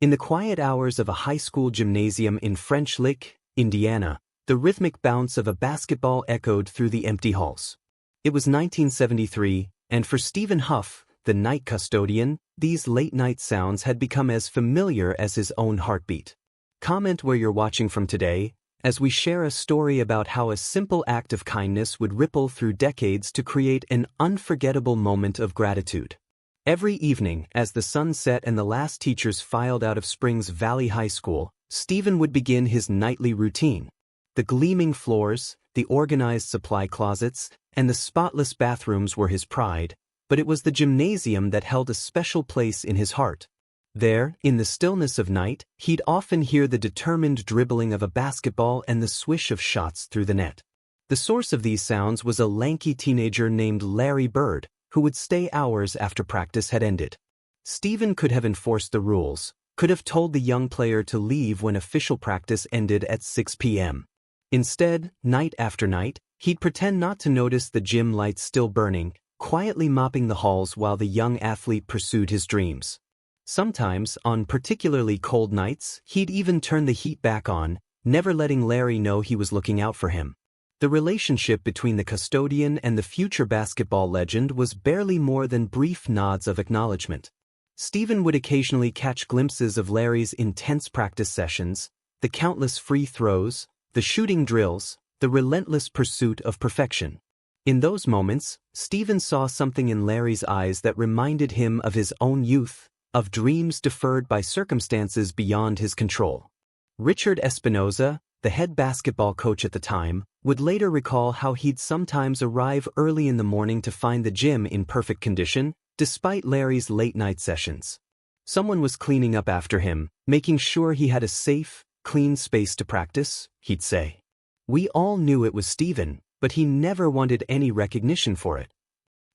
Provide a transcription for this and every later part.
In the quiet hours of a high school gymnasium in French Lick, Indiana, the rhythmic bounce of a basketball echoed through the empty halls. It was 1973, and for Stephen Huff, the night custodian, these late-night sounds had become as familiar as his own heartbeat. Comment where you're watching from today, as we share a story about how a simple act of kindness would ripple through decades to create an unforgettable moment of gratitude. Every evening, as the sun set and the last teachers filed out of Springs Valley High School, Stephen would begin his nightly routine. The gleaming floors, the organized supply closets, and the spotless bathrooms were his pride, but it was the gymnasium that held a special place in his heart. There, in the stillness of night, he'd often hear the determined dribbling of a basketball and the swish of shots through the net. The source of these sounds was a lanky teenager named Larry Bird, who would stay hours after practice had ended. Stephen could have enforced the rules, could have told the young player to leave when official practice ended at 6 p.m. Instead, night after night, he'd pretend not to notice the gym lights still burning, quietly mopping the halls while the young athlete pursued his dreams. Sometimes, on particularly cold nights, he'd even turn the heat back on, never letting Larry know he was looking out for him. The relationship between the custodian and the future basketball legend was barely more than brief nods of acknowledgement. Stephen would occasionally catch glimpses of Larry's intense practice sessions, the countless free throws, the shooting drills, the relentless pursuit of perfection. In those moments, Stephen saw something in Larry's eyes that reminded him of his own youth, of dreams deferred by circumstances beyond his control. Richard Espinoza, the head basketball coach at the time, would later recall how he'd sometimes arrive early in the morning to find the gym in perfect condition, despite Larry's late-night sessions. Someone was cleaning up after him, making sure he had a safe, clean space to practice, he'd say. We all knew it was Stephen, but he never wanted any recognition for it.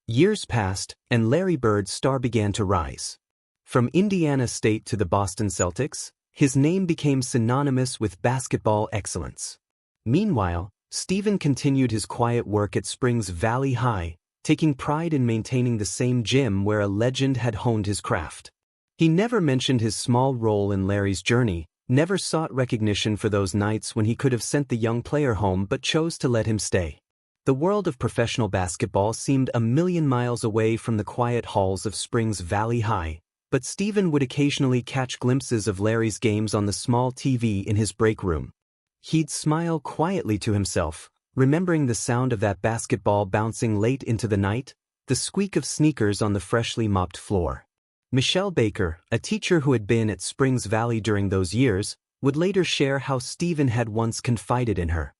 Years passed, and Larry Bird's star began to rise. From Indiana State to the Boston Celtics, his name became synonymous with basketball excellence. Meanwhile, Stephen continued his quiet work at Springs Valley High, taking pride in maintaining the same gym where a legend had honed his craft. He never mentioned his small role in Larry's journey, never sought recognition for those nights when he could have sent the young player home but chose to let him stay. The world of professional basketball seemed a million miles away from the quiet halls of Springs Valley High, but Stephen would occasionally catch glimpses of Larry's games on the small TV in his break room. He'd smile quietly to himself, remembering the sound of that basketball bouncing late into the night, the squeak of sneakers on the freshly mopped floor. Michelle Baker, a teacher who had been at Springs Valley during those years, would later share how Stephen had once confided in her.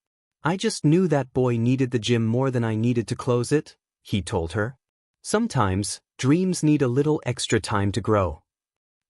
"I just knew that boy needed the gym more than I needed to close it," he told her. Sometimes, dreams need a little extra time to grow.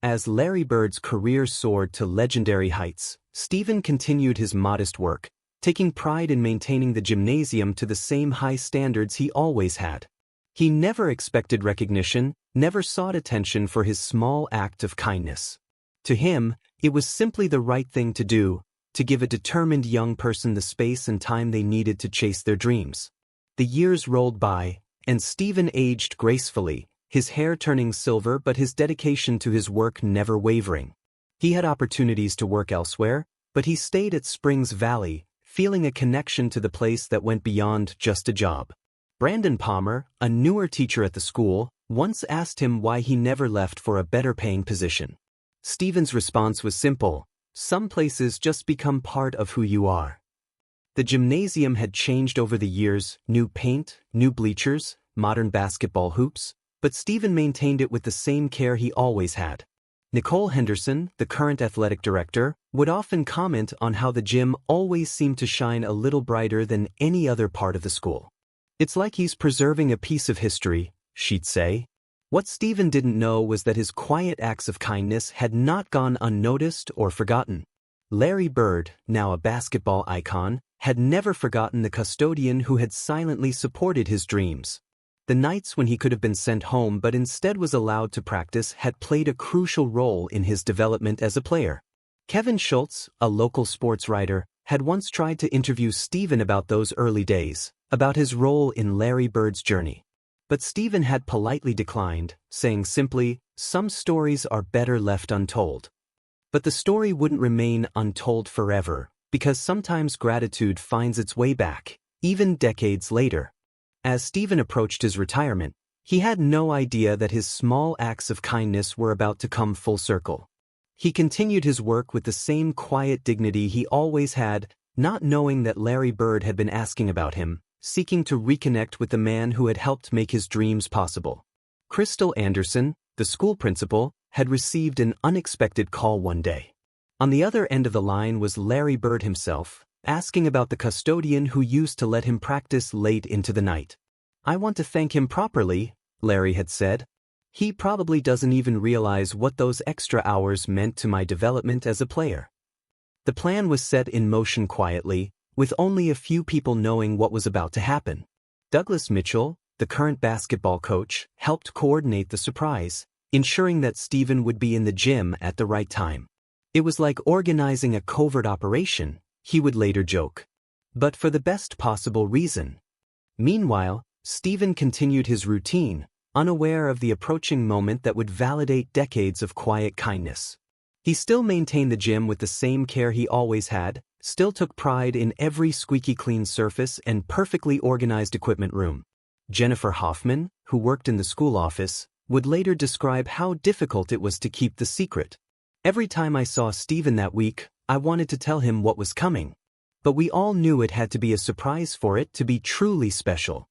As Larry Bird's career soared to legendary heights, Stephen continued his modest work, taking pride in maintaining the gymnasium to the same high standards he always had. He never expected recognition, never sought attention for his small act of kindness. To him, it was simply the right thing to do, to give a determined young person the space and time they needed to chase their dreams. The years rolled by, and Stephen aged gracefully, his hair turning silver but his dedication to his work never wavering. He had opportunities to work elsewhere, but he stayed at Springs Valley, feeling a connection to the place that went beyond just a job. Brandon Palmer, a newer teacher at the school, once asked him why he never left for a better-paying position. Stephen's response was simple: "Some places just become part of who you are." The gymnasium had changed over the years, new paint, new bleachers, modern basketball hoops, but Stephen maintained it with the same care he always had. Nicole Henderson, the current athletic director, would often comment on how the gym always seemed to shine a little brighter than any other part of the school. "It's like he's preserving a piece of history," she'd say. What Stephen didn't know was that his quiet acts of kindness had not gone unnoticed or forgotten. Larry Bird, now a basketball icon, had never forgotten the custodian who had silently supported his dreams. The nights when he could have been sent home but instead was allowed to practice had played a crucial role in his development as a player. Kevin Schultz, a local sports writer, had once tried to interview Stephen about those early days, about his role in Larry Bird's journey. But Stephen had politely declined, saying simply, "Some stories are better left untold." But the story wouldn't remain untold forever, because sometimes gratitude finds its way back, even decades later. As Stephen approached his retirement, he had no idea that his small acts of kindness were about to come full circle. He continued his work with the same quiet dignity he always had, not knowing that Larry Bird had been asking about him, seeking to reconnect with the man who had helped make his dreams possible. Crystal Anderson, the school principal, had received an unexpected call one day. On the other end of the line was Larry Bird himself, asking about the custodian who used to let him practice late into the night. "I want to thank him properly," Larry had said. "He probably doesn't even realize what those extra hours meant to my development as a player." The plan was set in motion quietly, with only a few people knowing what was about to happen. Douglas Mitchell, the current basketball coach, helped coordinate the surprise, ensuring that Stephen would be in the gym at the right time. "It was like organizing a covert operation," he would later joke. But for the best possible reason. Meanwhile, Stephen continued his routine, unaware of the approaching moment that would validate decades of quiet kindness. He still maintained the gym with the same care he always had, still took pride in every squeaky clean surface and perfectly organized equipment room. Jennifer Hoffman, who worked in the school office, would later describe how difficult it was to keep the secret. "Every time I saw Stephen that week, I wanted to tell him what was coming. But we all knew it had to be a surprise for it to be truly special."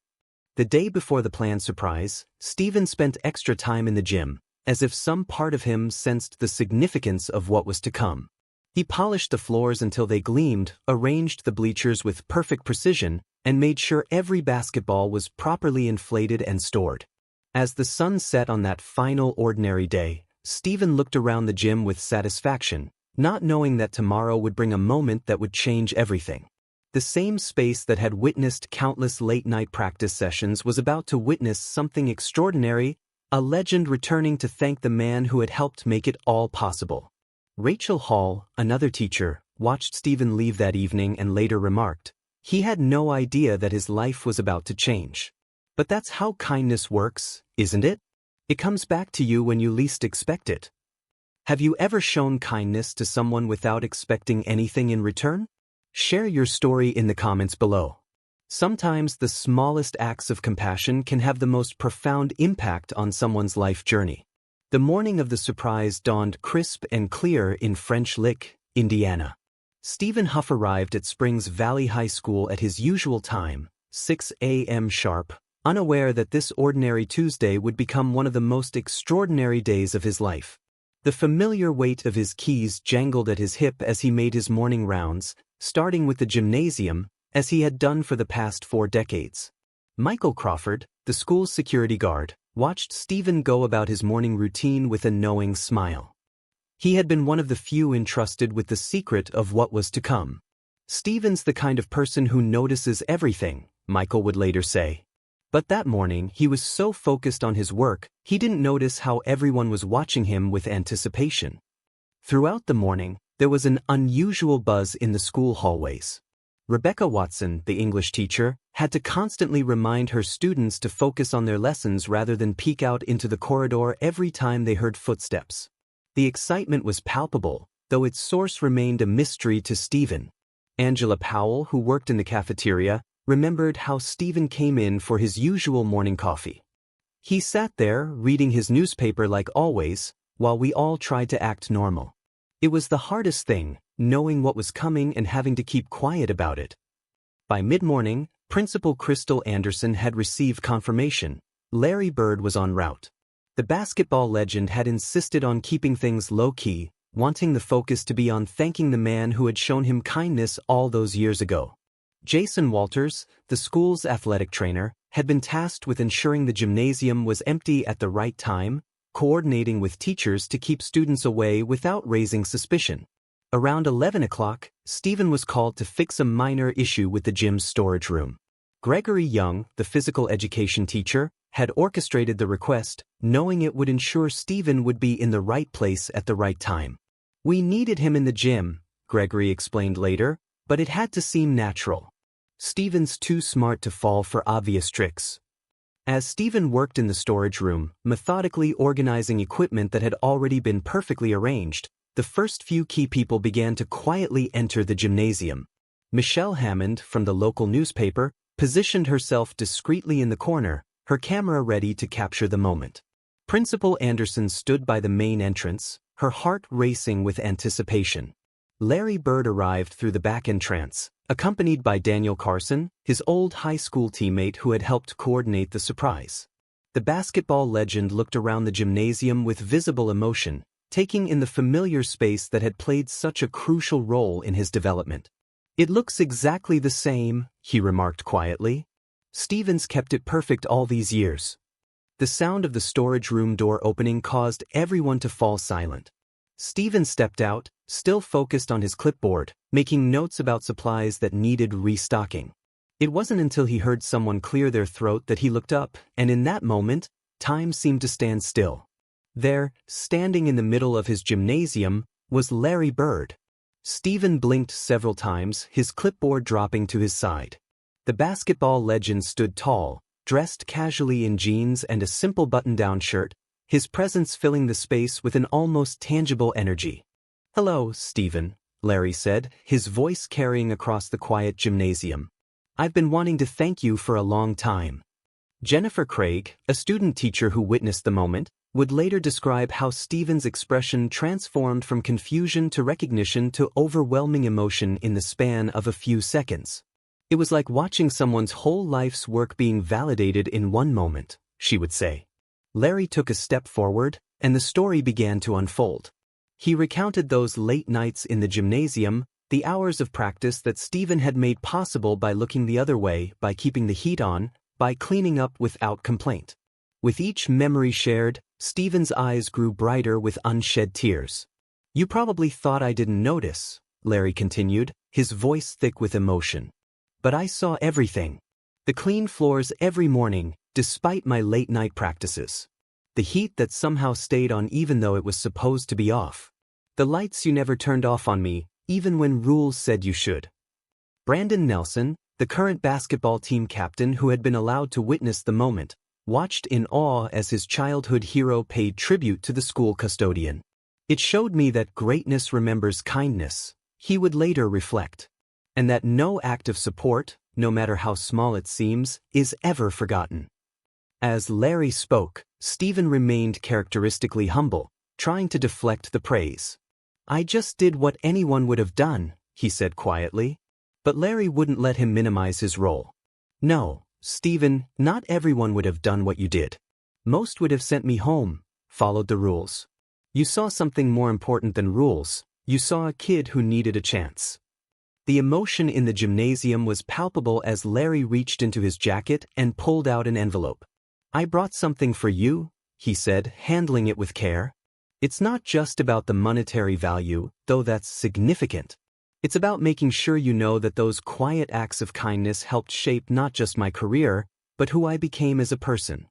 The day before the planned surprise, Stephen spent extra time in the gym, as if some part of him sensed the significance of what was to come. He polished the floors until they gleamed, arranged the bleachers with perfect precision, and made sure every basketball was properly inflated and stored. As the sun set on that final ordinary day, Stephen looked around the gym with satisfaction, not knowing that tomorrow would bring a moment that would change everything. The same space that had witnessed countless late-night practice sessions was about to witness something extraordinary, a legend returning to thank the man who had helped make it all possible. Rachel Hall, another teacher, watched Stephen leave that evening and later remarked, "He had no idea that his life was about to change." But that's how kindness works, isn't it? It comes back to you when you least expect it. Have you ever shown kindness to someone without expecting anything in return? Share your story in the comments below. Sometimes the smallest acts of compassion can have the most profound impact on someone's life journey. The morning of the surprise dawned crisp and clear in French Lick, Indiana. Stephen Huff arrived at Springs Valley High School at his usual time, 6 a.m. sharp, unaware that this ordinary Tuesday would become one of the most extraordinary days of his life. The familiar weight of his keys jangled at his hip as he made his morning rounds, starting with the gymnasium, as he had done for the past 4 decades. Michael Crawford, the school's security guard, watched Stephen go about his morning routine with a knowing smile. He had been one of the few entrusted with the secret of what was to come. "Stephen's the kind of person who notices everything," Michael would later say. But that morning he was so focused on his work, he didn't notice how everyone was watching him with anticipation. Throughout the morning, there was an unusual buzz in the school hallways. Rebecca Watson, the English teacher, had to constantly remind her students to focus on their lessons rather than peek out into the corridor every time they heard footsteps. The excitement was palpable, though its source remained a mystery to Stephen. Angela Powell, who worked in the cafeteria, remembered how Stephen came in for his usual morning coffee. He sat there, reading his newspaper like always, while we all tried to act normal. It was the hardest thing, knowing what was coming and having to keep quiet about it. By mid-morning, Principal Crystal Anderson had received confirmation. Larry Bird was en route. The basketball legend had insisted on keeping things low-key, wanting the focus to be on thanking the man who had shown him kindness all those years ago. Jason Walters, the school's athletic trainer, had been tasked with ensuring the gymnasium was empty at the right time, coordinating with teachers to keep students away without raising suspicion. Around 11 o'clock, Stephen was called to fix a minor issue with the gym's storage room. Gregory Young, the physical education teacher, had orchestrated the request, knowing it would ensure Stephen would be in the right place at the right time. "We needed him in the gym," Gregory explained later, "but it had to seem natural. Stephen's too smart to fall for obvious tricks." As Stephen worked in the storage room, methodically organizing equipment that had already been perfectly arranged, the first few key people began to quietly enter the gymnasium. Michelle Hammond, from the local newspaper, positioned herself discreetly in the corner, her camera ready to capture the moment. Principal Anderson stood by the main entrance, her heart racing with anticipation. Larry Bird arrived through the back entrance, accompanied by Daniel Carson, his old high school teammate who had helped coordinate the surprise. The basketball legend looked around the gymnasium with visible emotion, taking in the familiar space that had played such a crucial role in his development. "It looks exactly the same," he remarked quietly. "Stevens kept it perfect all these years." The sound of the storage room door opening caused everyone to fall silent. Stevens stepped out, still focused on his clipboard, making notes about supplies that needed restocking. It wasn't until he heard someone clear their throat that he looked up, and in that moment, time seemed to stand still. There, standing in the middle of his gymnasium, was Larry Bird. Steven blinked several times, his clipboard dropping to his side. The basketball legend stood tall, dressed casually in jeans and a simple button-down shirt, his presence filling the space with an almost tangible energy. "Hello, Steven," Larry said, his voice carrying across the quiet gymnasium. "I've been wanting to thank you for a long time." Jennifer Craig, a student teacher who witnessed the moment, would later describe how Stevens' expression transformed from confusion to recognition to overwhelming emotion in the span of a few seconds. "It was like watching someone's whole life's work being validated in one moment," she would say. Larry took a step forward, and the story began to unfold. He recounted those late nights in the gymnasium, the hours of practice that Steven had made possible by looking the other way, by keeping the heat on, by cleaning up without complaint. With each memory shared, Steven's eyes grew brighter with unshed tears. "You probably thought I didn't notice," Larry continued, his voice thick with emotion. "But I saw everything. The clean floors every morning, despite my late-night practices. The heat that somehow stayed on even though it was supposed to be off. The lights you never turned off on me, even when rules said you should." Brandon Nelson, the current basketball team captain who had been allowed to witness the moment, watched in awe as his childhood hero paid tribute to the school custodian. "It showed me that greatness remembers kindness," he would later reflect, "and that no act of support, no matter how small it seems, is ever forgotten." As Larry spoke, Steven remained characteristically humble, trying to deflect the praise. "I just did what anyone would have done," he said quietly. But Larry wouldn't let him minimize his role. "No, Steven, not everyone would have done what you did. Most would have sent me home, followed the rules. You saw something more important than rules. You saw a kid who needed a chance." The emotion in the gymnasium was palpable as Larry reached into his jacket and pulled out an envelope. "I brought something for you," he said, handling it with care. "It's not just about the monetary value, though that's significant. It's about making sure you know that those quiet acts of kindness helped shape not just my career, but who I became as a person."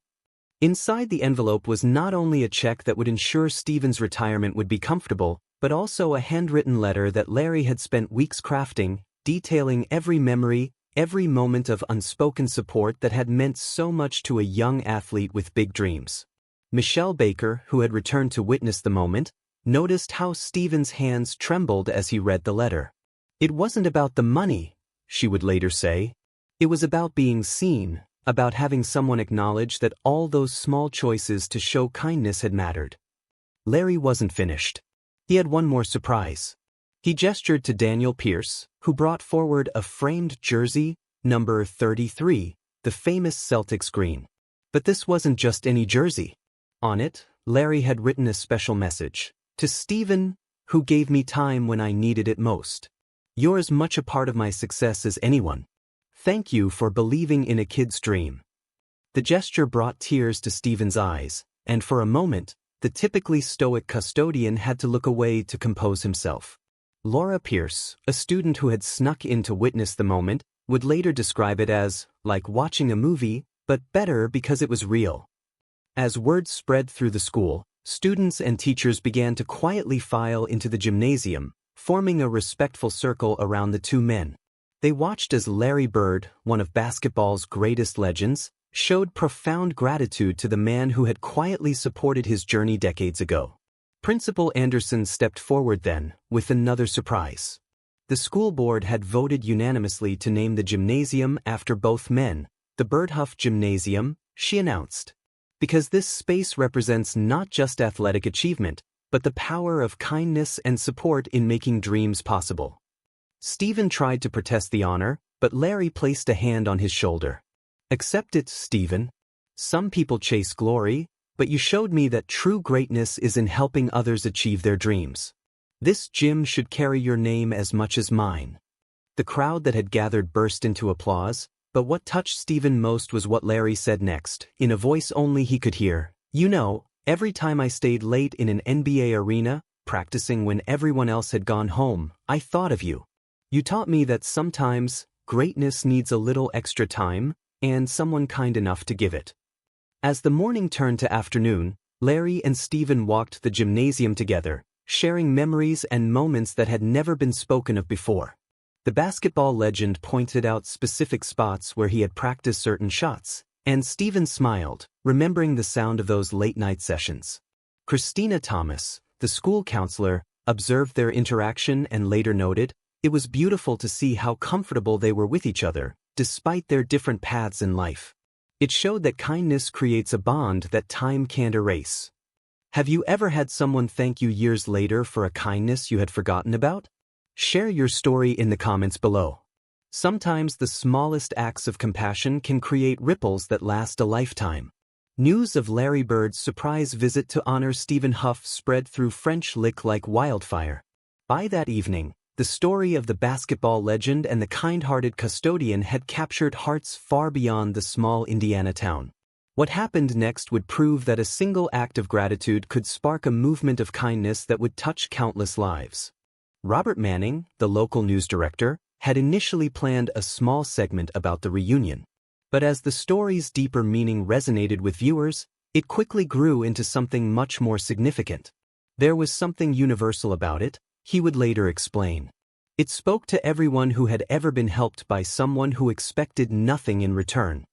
Inside the envelope was not only a check that would ensure Steven's retirement would be comfortable, but also a handwritten letter that Larry had spent weeks crafting, detailing every memory, every moment of unspoken support that had meant so much to a young athlete with big dreams. Michelle Baker, who had returned to witness the moment, noticed how Steven's hands trembled as he read the letter. "It wasn't about the money," she would later say. "It was about being seen, about having someone acknowledge that all those small choices to show kindness had mattered." Larry wasn't finished. He had one more surprise. He gestured to Daniel Pierce, who brought forward a framed jersey, number 33, the famous Celtics green. But this wasn't just any jersey. On it, Larry had written a special message. "To Steven, who gave me time when I needed it most. You're as much a part of my success as anyone. Thank you for believing in a kid's dream." The gesture brought tears to Steven's eyes, and for a moment, the typically stoic custodian had to look away to compose himself. Laura Pierce, a student who had snuck in to witness the moment, would later describe it as, like watching a movie, but better because it was real. As word spread through the school, students and teachers began to quietly file into the gymnasium, forming a respectful circle around the two men. They watched as Larry Bird, one of basketball's greatest legends, showed profound gratitude to the man who had quietly supported his journey decades ago. Principal Anderson stepped forward then, with another surprise. The school board had voted unanimously to name the gymnasium after both men, the Birdhuff Gymnasium, she announced. Because this space represents not just athletic achievement, but the power of kindness and support in making dreams possible. Stephen tried to protest the honor, but Larry placed a hand on his shoulder. Accept it, Stephen. Some people chase glory, but you showed me that true greatness is in helping others achieve their dreams. This gym should carry your name as much as mine. The crowd that had gathered burst into applause, but what touched Stephen most was what Larry said next, in a voice only he could hear. You know, every time I stayed late in an NBA arena, practicing when everyone else had gone home, I thought of you. You taught me that sometimes, greatness needs a little extra time, and someone kind enough to give it. As the morning turned to afternoon, Larry and Stephen walked the gymnasium together, sharing memories and moments that had never been spoken of before. The basketball legend pointed out specific spots where he had practiced certain shots, and Stephen smiled, remembering the sound of those late-night sessions. Christina Thomas, the school counselor, observed their interaction and later noted, it was beautiful to see how comfortable they were with each other, despite their different paths in life. It showed that kindness creates a bond that time can't erase. Have you ever had someone thank you years later for a kindness you had forgotten about? Share your story in the comments below. Sometimes the smallest acts of compassion can create ripples that last a lifetime. News of Larry Bird's surprise visit to honor Stephen Huff spread through French Lick like wildfire. By that evening, the story of the basketball legend and the kind-hearted custodian had captured hearts far beyond the small Indiana town. What happened next would prove that a single act of gratitude could spark a movement of kindness that would touch countless lives. Robert Manning, the local news director, had initially planned a small segment about the reunion. But as the story's deeper meaning resonated with viewers, it quickly grew into something much more significant. There was something universal about it, he would later explain. It spoke to everyone who had ever been helped by someone who expected nothing in return.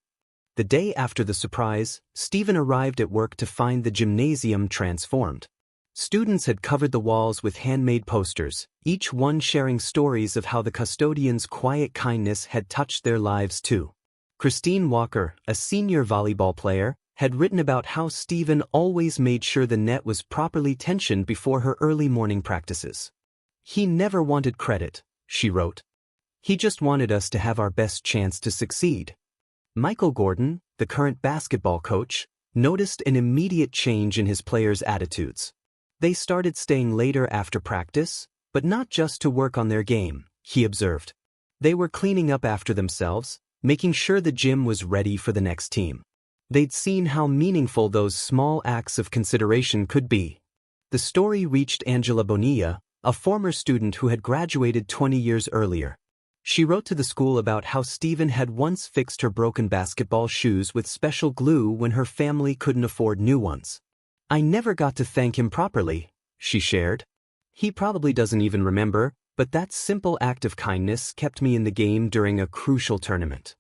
The day after the surprise, Stephen arrived at work to find the gymnasium transformed. Students had covered the walls with handmade posters, each one sharing stories of how the custodian's quiet kindness had touched their lives too. Christine Walker, a senior volleyball player, had written about how Stephen always made sure the net was properly tensioned before her early morning practices. He never wanted credit, she wrote. He just wanted us to have our best chance to succeed. Michael Gordon, the current basketball coach, noticed an immediate change in his players' attitudes. They started staying later after practice, but not just to work on their game, he observed. They were cleaning up after themselves, making sure the gym was ready for the next team. They'd seen how meaningful those small acts of consideration could be. The story reached Angela Bonilla, a former student who had graduated 20 years earlier. She wrote to the school about how Stephen had once fixed her broken basketball shoes with special glue when her family couldn't afford new ones. I never got to thank him properly, she shared. He probably doesn't even remember, but that simple act of kindness kept me in the game during a crucial tournament.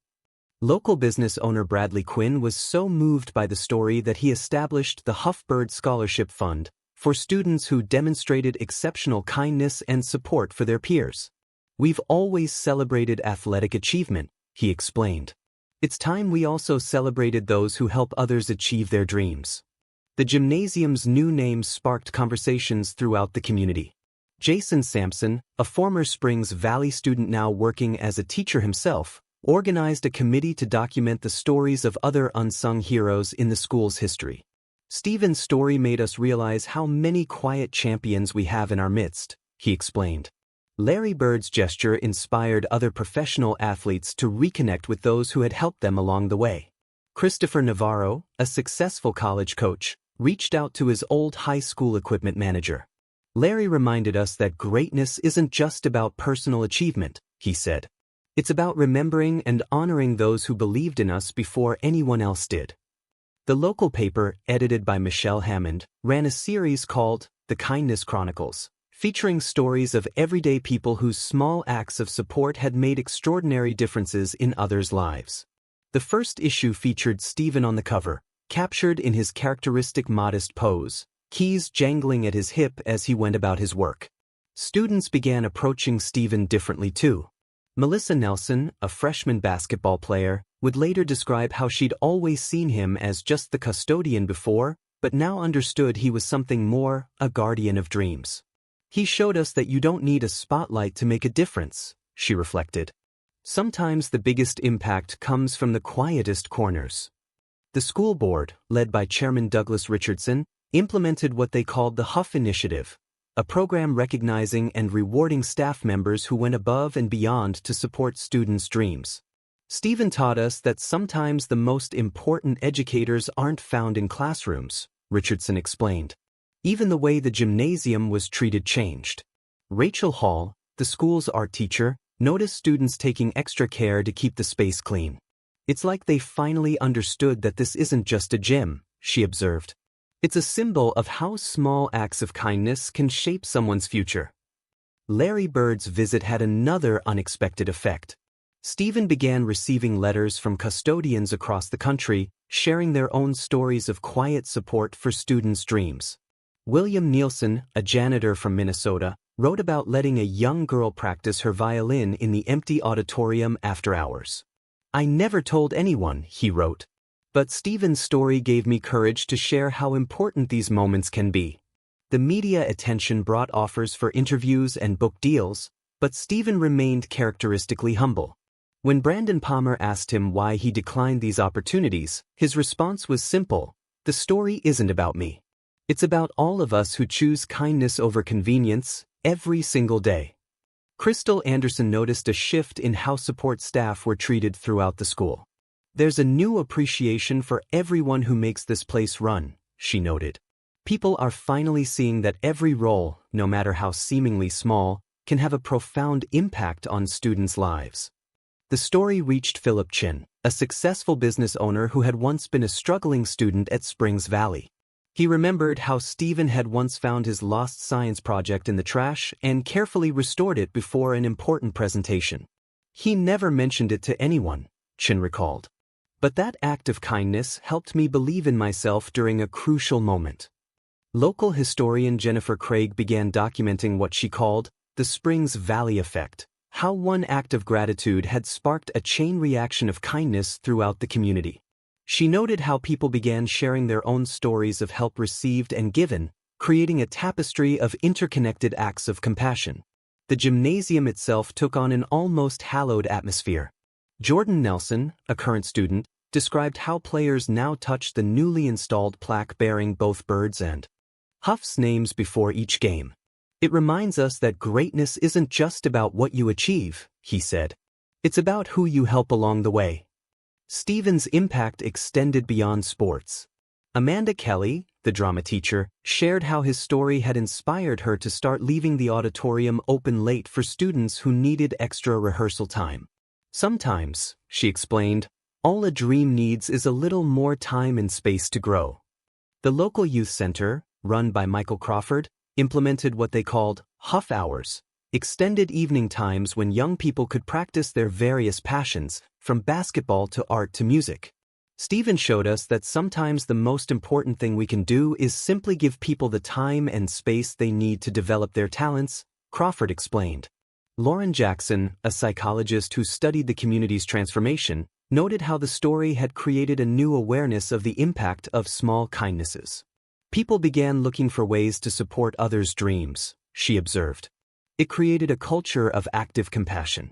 Local business owner Bradley Quinn was so moved by the story that he established the Huff Bird Scholarship Fund for students who demonstrated exceptional kindness and support for their peers. We've always celebrated athletic achievement, he explained. It's time we also celebrated those who help others achieve their dreams. The gymnasium's new name sparked conversations throughout the community. Jason Sampson, a former Springs Valley student now working as a teacher himself, organized a committee to document the stories of other unsung heroes in the school's history. Stephen's story made us realize how many quiet champions we have in our midst, he explained. Larry Bird's gesture inspired other professional athletes to reconnect with those who had helped them along the way. Christopher Navarro, a successful college coach, reached out to his old high school equipment manager. Larry reminded us that greatness isn't just about personal achievement, he said. It's about remembering and honoring those who believed in us before anyone else did. The local paper, edited by Michelle Hammond, ran a series called The Kindness Chronicles, featuring stories of everyday people whose small acts of support had made extraordinary differences in others' lives. The first issue featured Stephen on the cover, captured in his characteristic modest pose, keys jangling at his hip as he went about his work. Students began approaching Stephen differently too. Melissa Nelson, a freshman basketball player, would later describe how she'd always seen him as just the custodian before, but now understood he was something more, a guardian of dreams. He showed us that you don't need a spotlight to make a difference, she reflected. Sometimes the biggest impact comes from the quietest corners. The school board, led by Chairman Douglas Richardson, implemented what they called the Huff Initiative, a program recognizing and rewarding staff members who went above and beyond to support students' dreams. Stephen taught us that sometimes the most important educators aren't found in classrooms, Richardson explained. Even the way the gymnasium was treated changed. Rachel Hall, the school's art teacher, noticed students taking extra care to keep the space clean. It's like they finally understood that this isn't just a gym, she observed. It's a symbol of how small acts of kindness can shape someone's future. Larry Bird's visit had another unexpected effect. Stephen began receiving letters from custodians across the country, sharing their own stories of quiet support for students' dreams. William Nielsen, a janitor from Minnesota, wrote about letting a young girl practice her violin in the empty auditorium after hours. "I never told anyone," he wrote. But Stephen's story gave me courage to share how important these moments can be. The media attention brought offers for interviews and book deals, but Stephen remained characteristically humble. When Brandon Palmer asked him why he declined these opportunities, his response was simple: "The story isn't about me. It's about all of us who choose kindness over convenience, every single day." Crystal Anderson noticed a shift in how support staff were treated throughout the school. "There's a new appreciation for everyone who makes this place run," she noted. People are finally seeing that every role, no matter how seemingly small, can have a profound impact on students' lives. The story reached Philip Chin, a successful business owner who had once been a struggling student at Springs Valley. He remembered how Stephen had once found his lost science project in the trash and carefully restored it before an important presentation. "He never mentioned it to anyone," Chin recalled. "But that act of kindness helped me believe in myself during a crucial moment." Local historian Jennifer Craig began documenting what she called the Springs Valley effect, how one act of gratitude had sparked a chain reaction of kindness throughout the community. She noted how people began sharing their own stories of help received and given, creating a tapestry of interconnected acts of compassion. The gymnasium itself took on an almost hallowed atmosphere. Jordan Nelson, a current student, described how players now touch the newly installed plaque bearing both Bird's and Huff's names before each game. "It reminds us that greatness isn't just about what you achieve," he said. "It's about who you help along the way." Stephen's impact extended beyond sports. Amanda Kelly, the drama teacher, shared how his story had inspired her to start leaving the auditorium open late for students who needed extra rehearsal time. "Sometimes," she explained, "all a dream needs is a little more time and space to grow." The local youth center, run by Michael Crawford, implemented what they called Huff Hours, extended evening times when young people could practice their various passions, from basketball to art to music. Stephen showed us that sometimes the most important thing we can do is simply give people the time and space they need to develop their talents, Crawford explained. Lauren Jackson, a psychologist who studied the community's transformation, noted how the story had created a new awareness of the impact of small kindnesses. People began looking for ways to support others' dreams, she observed. It created a culture of active compassion.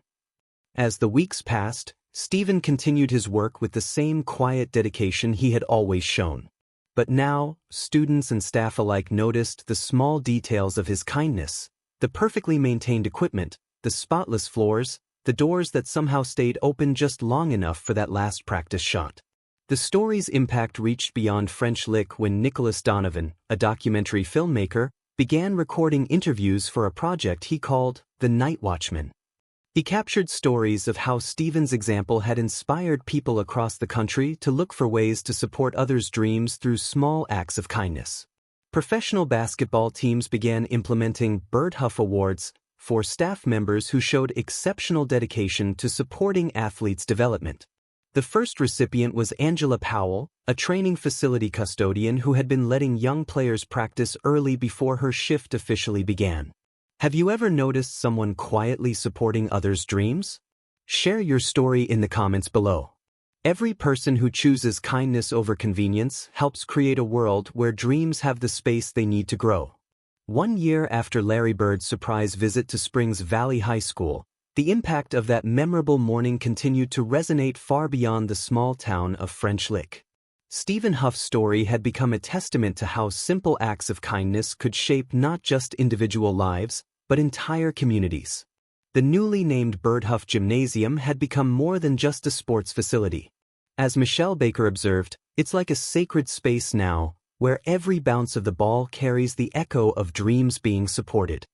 As the weeks passed, Stephen continued his work with the same quiet dedication he had always shown. But now, students and staff alike noticed the small details of his kindness, the perfectly maintained equipment, the spotless floors, the doors that somehow stayed open just long enough for that last practice shot. The story's impact reached beyond French Lick when Nicholas Donovan, a documentary filmmaker, began recording interviews for a project he called The Night Watchman. He captured stories of how Stephen's example had inspired people across the country to look for ways to support others' dreams through small acts of kindness. Professional basketball teams began implementing Bird Huff Awards for staff members who showed exceptional dedication to supporting athletes' development. The first recipient was Angela Powell, a training facility custodian who had been letting young players practice early before her shift officially began. Have you ever noticed someone quietly supporting others' dreams? Share your story in the comments below. Every person who chooses kindness over convenience helps create a world where dreams have the space they need to grow. 1 year after Larry Bird's surprise visit to Springs Valley High School, the impact of that memorable morning continued to resonate far beyond the small town of French Lick. Stephen Huff's story had become a testament to how simple acts of kindness could shape not just individual lives, but entire communities. The newly named Bird Huff Gymnasium had become more than just a sports facility. As Michelle Baker observed, it's like a sacred space now, where every bounce of the ball carries the echo of dreams being supported.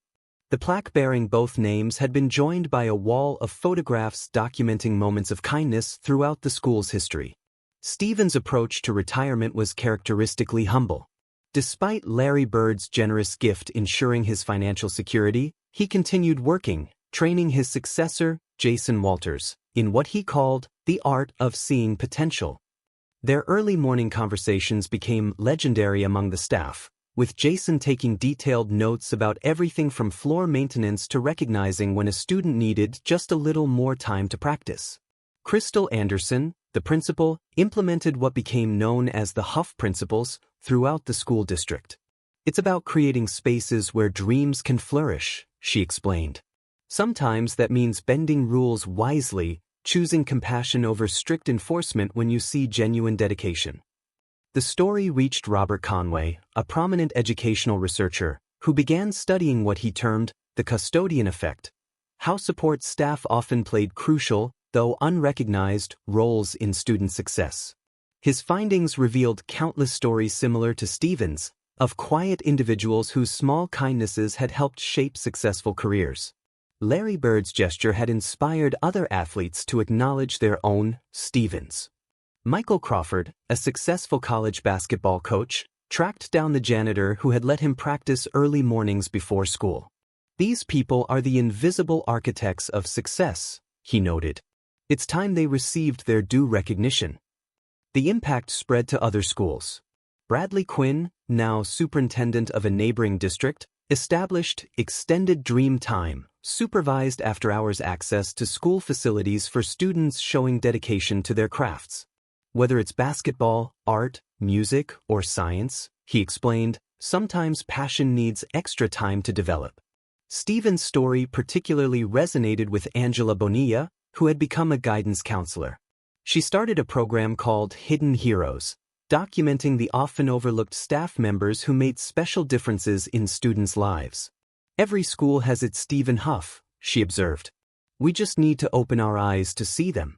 The plaque bearing both names had been joined by a wall of photographs documenting moments of kindness throughout the school's history. Stephen's approach to retirement was characteristically humble. Despite Larry Bird's generous gift ensuring his financial security, he continued working, training his successor, Jason Walters, in what he called the art of seeing potential. Their early morning conversations became legendary among the staff, with Jason taking detailed notes about everything from floor maintenance to recognizing when a student needed just a little more time to practice. Crystal Anderson, the principal, implemented what became known as the Huff Principles throughout the school district. It's about creating spaces where dreams can flourish, she explained. Sometimes that means bending rules wisely, choosing compassion over strict enforcement when you see genuine dedication. The story reached Robert Conway, a prominent educational researcher, who began studying what he termed the custodian effect, how support staff often played crucial, though unrecognized, roles in student success. His findings revealed countless stories similar to Stephen's, of quiet individuals whose small kindnesses had helped shape successful careers. Larry Bird's gesture had inspired other athletes to acknowledge their own Stephens. Michael Crawford, a successful college basketball coach, tracked down the janitor who had let him practice early mornings before school. These people are the invisible architects of success, he noted. It's time they received their due recognition. The impact spread to other schools. Bradley Quinn, now superintendent of a neighboring district, established Extended Dream Time, supervised after-hours access to school facilities for students showing dedication to their crafts. Whether it's basketball, art, music, or science, he explained, sometimes passion needs extra time to develop. Stephen's story particularly resonated with Angela Bonilla, who had become a guidance counselor. She started a program called Hidden Heroes, documenting the often overlooked staff members who made special differences in students' lives. Every school has its Stephen Huff, she observed. We just need to open our eyes to see them.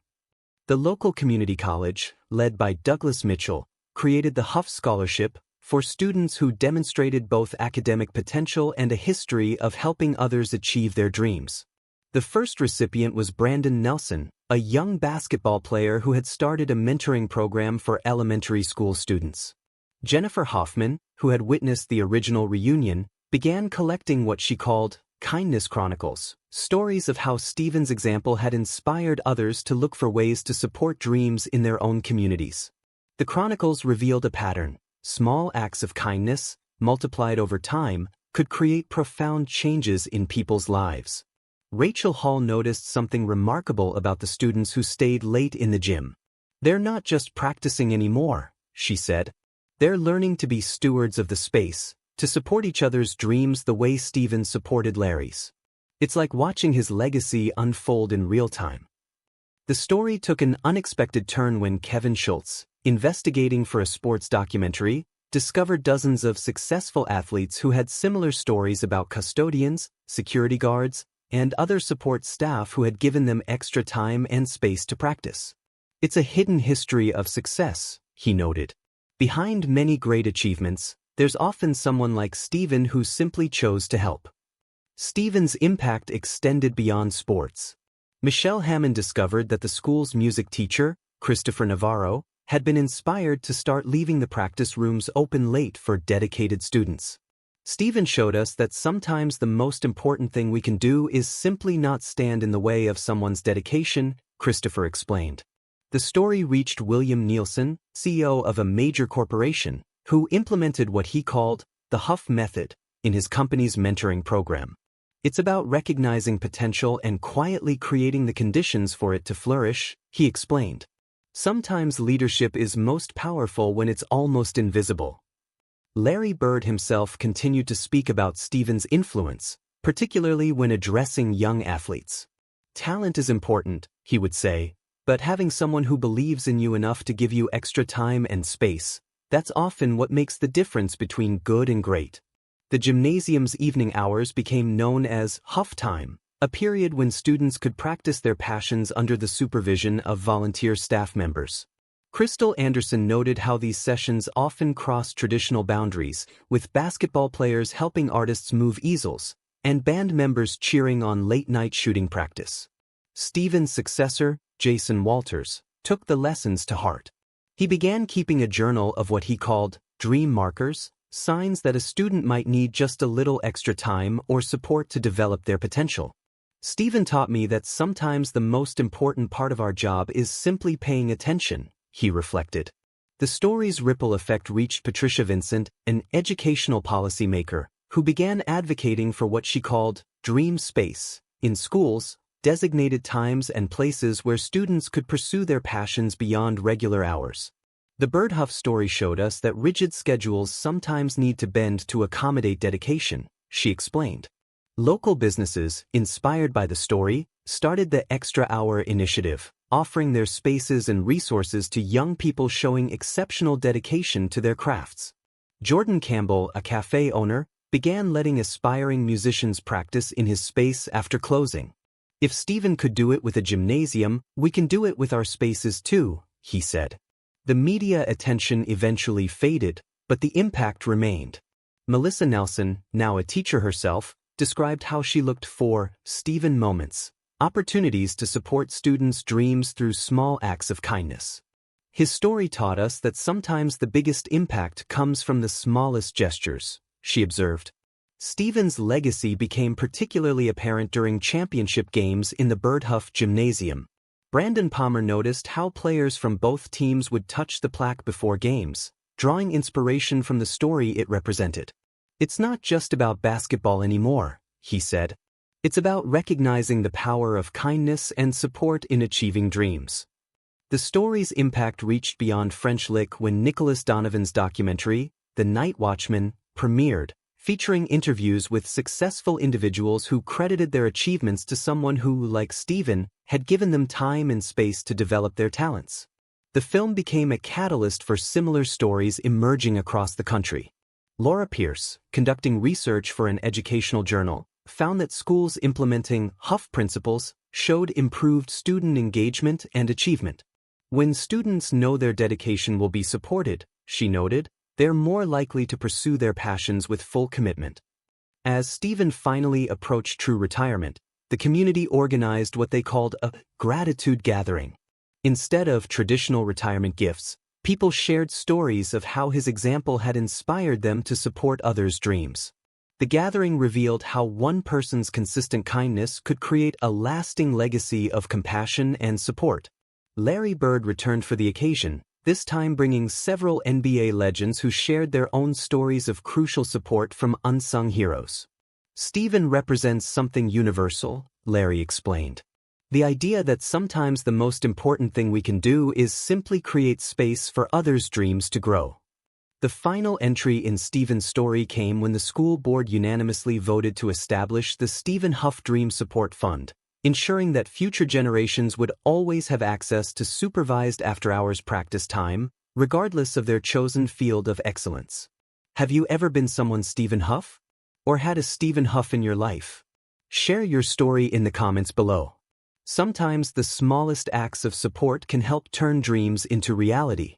The local community college, led by Douglas Mitchell, created the Huff Scholarship for students who demonstrated both academic potential and a history of helping others achieve their dreams. The first recipient was Brandon Nelson, a young basketball player who had started a mentoring program for elementary school students. Jennifer Hoffman, who had witnessed the original reunion, began collecting what she called Kindness Chronicles, stories of how Stephen's example had inspired others to look for ways to support dreams in their own communities. The chronicles revealed a pattern. Small acts of kindness, multiplied over time, could create profound changes in people's lives. Rachel Hall noticed something remarkable about the students who stayed late in the gym. They're not just practicing anymore, she said. They're learning to be stewards of the space, to support each other's dreams the way Stephen supported Larry's. It's like watching his legacy unfold in real time. The story took an unexpected turn when Kevin Schultz, investigating for a sports documentary, discovered dozens of successful athletes who had similar stories about custodians, security guards, and other support staff who had given them extra time and space to practice. It's a hidden history of success, he noted. Behind many great achievements, there's often someone like Stephen who simply chose to help. Stephen's impact extended beyond sports. Michelle Hammond discovered that the school's music teacher, Christopher Navarro, had been inspired to start leaving the practice rooms open late for dedicated students. Stephen showed us that sometimes the most important thing we can do is simply not stand in the way of someone's dedication, Christopher explained. The story reached William Nielsen, CEO of a major corporation, who implemented what he called the Huff method in his company's mentoring program. It's about recognizing potential and quietly creating the conditions for it to flourish, he explained. Sometimes leadership is most powerful when it's almost invisible. Larry Bird himself continued to speak about Stephen's influence, particularly when addressing young athletes. Talent is important, he would say, but having someone who believes in you enough to give you extra time and space, that's often what makes the difference between good and great. The gymnasium's evening hours became known as Huff Time, a period when students could practice their passions under the supervision of volunteer staff members. Crystal Anderson noted how these sessions often crossed traditional boundaries, with basketball players helping artists move easels, and band members cheering on late-night shooting practice. Stephen's successor, Jason Walters, took the lessons to heart. He began keeping a journal of what he called dream markers, signs that a student might need just a little extra time or support to develop their potential. Stephen taught me that sometimes the most important part of our job is simply paying attention, he reflected. The story's ripple effect reached Patricia Vincent, an educational policymaker, who began advocating for what she called dream space in schools, designated times and places where students could pursue their passions beyond regular hours. The Bird Huff story showed us that rigid schedules sometimes need to bend to accommodate dedication, she explained. Local businesses, inspired by the story, started the Extra Hour initiative, offering their spaces and resources to young people showing exceptional dedication to their crafts. Jordan Campbell, a cafe owner, began letting aspiring musicians practice in his space after closing. If Stephen could do it with a gymnasium, we can do it with our spaces too, he said. The media attention eventually faded, but the impact remained. Melissa Nelson, now a teacher herself, described how she looked for Stephen moments, opportunities to support students' dreams through small acts of kindness. His story taught us that sometimes the biggest impact comes from the smallest gestures, she observed. Stephen's legacy became particularly apparent during championship games in the Bird Huff Gymnasium. Brandon Palmer noticed how players from both teams would touch the plaque before games, drawing inspiration from the story it represented. It's not just about basketball anymore, he said. It's about recognizing the power of kindness and support in achieving dreams. The story's impact reached beyond French Lick when Nicholas Donovan's documentary, The Night Watchman, premiered, featuring interviews with successful individuals who credited their achievements to someone who, like Stephen, had given them time and space to develop their talents. The film became a catalyst for similar stories emerging across the country. Laura Pierce, conducting research for an educational journal, found that schools implementing Huff principles showed improved student engagement and achievement. When students know their dedication will be supported, she noted, they're more likely to pursue their passions with full commitment. As Stephen finally approached true retirement, the community organized what they called a gratitude gathering. Instead of traditional retirement gifts, people shared stories of how his example had inspired them to support others' dreams. The gathering revealed how one person's consistent kindness could create a lasting legacy of compassion and support. Larry Bird returned for the occasion, this time bringing several NBA legends who shared their own stories of crucial support from unsung heroes. Stephen represents something universal, Larry explained. The idea that sometimes the most important thing we can do is simply create space for others' dreams to grow. The final entry in Stephen's story came when the school board unanimously voted to establish the Stephen Huff Dream Support Fund, ensuring that future generations would always have access to supervised after-hours practice time, regardless of their chosen field of excellence. Have you ever been someone Stephen Huff? Or had a Stephen Huff in your life? Share your story in the comments below. Sometimes the smallest acts of support can help turn dreams into reality.